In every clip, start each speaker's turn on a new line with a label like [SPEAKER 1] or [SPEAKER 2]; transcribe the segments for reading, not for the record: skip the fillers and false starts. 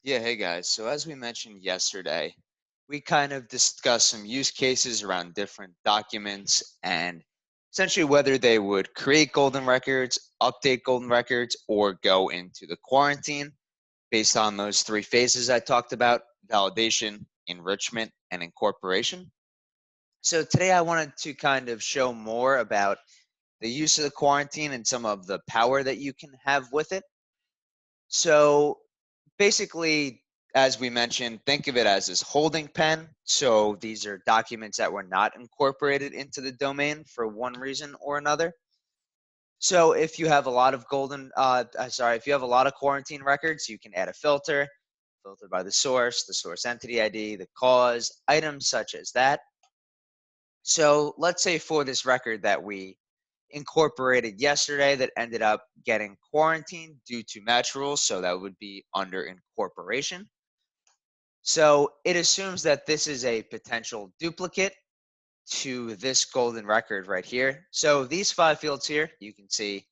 [SPEAKER 1] Yeah, hey guys. So as we mentioned yesterday, we kind of discussed some use cases around different documents and essentially whether they would create golden records, update golden records, or go into the quarantine based on those three phases I talked about: validation, enrichment, and incorporation. So today I wanted to kind of show more about the use of the quarantine and some of the power that you can have with it. So basically, as we mentioned, think of it as this holding pen. So these are documents that were not incorporated into the domain for one reason or another. So if you have a lot of if you have a lot of quarantine records, you can add a filter by the source entity ID, the cause, items such as that. So let's say for this record that we incorporated yesterday that ended up getting quarantined due to match rules, so that would be under incorporation. So it assumes that this is a potential duplicate to this golden record right here. So these five fields here, you can see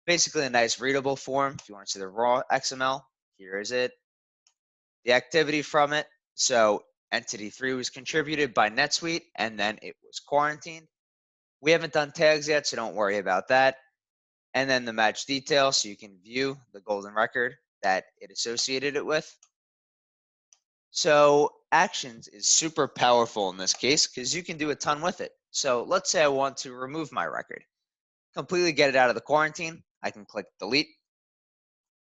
[SPEAKER 1] basically a nice readable form. If you want to see the raw XML, here is it. The activity from it. So entity 3 was contributed by NetSuite, and then it was quarantined. We haven't done tags yet, so don't worry about that. And then the match detail, so you can view the golden record that it associated it with. So actions is super powerful in this case because you can do a ton with it. So let's say I want to remove my record, completely get it out of the quarantine. I can click delete.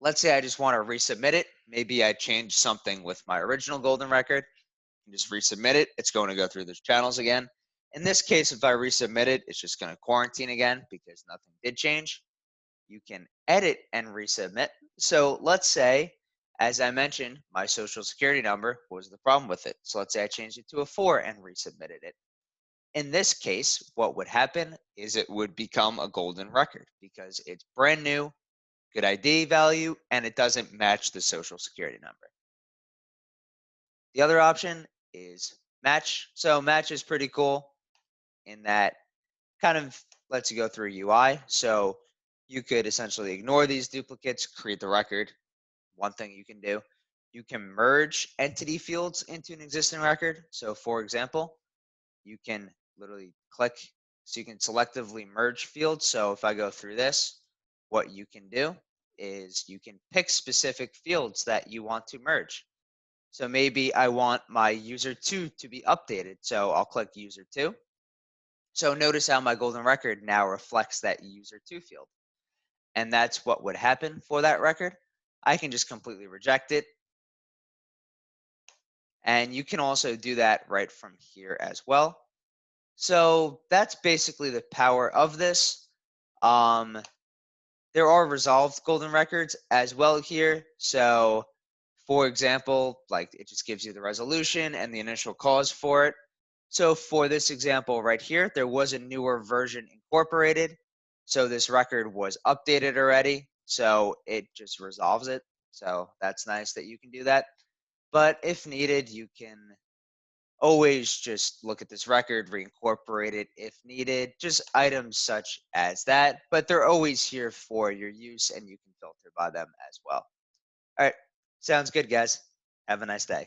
[SPEAKER 1] Let's say I just want to resubmit it. Maybe I changed something with my original golden record. You just resubmit it. It's going to go through those channels again. In this case, if I resubmit it, it's just going to quarantine again because nothing did change. You can edit and resubmit. So let's say, as I mentioned, my social security number was the problem with it. So let's say I changed it to a 4 and resubmitted it. In this case, what would happen is it would become a golden record because it's brand new, good ID value, and it doesn't match the social security number. The other option is match. So match is pretty cool in that kind of lets you go through UI. So you could essentially ignore these duplicates, create the record. One thing you can do, you can merge entity fields into an existing record. So for example, you can literally click, so you can selectively merge fields. So if I go through this, what you can do is you can pick specific fields that you want to merge. So maybe I want my user 2 to be updated. So I'll click user 2. So notice how my golden record now reflects that user 2 field. And that's what would happen for that record. I can just completely reject it. And you can also do that right from here as well. So that's basically the power of this. There are resolved golden records as well here. So for example, like it just gives you the resolution and the initial cause for it. So for this example right here, there was a newer version incorporated. So this record was updated already. So it just resolves it. So that's nice that you can do that. But if needed, you can always just look at this record, reincorporate it if needed, just items such as that. But they're always here for your use and you can filter by them as well. All right. Sounds good, guys. Have a nice day.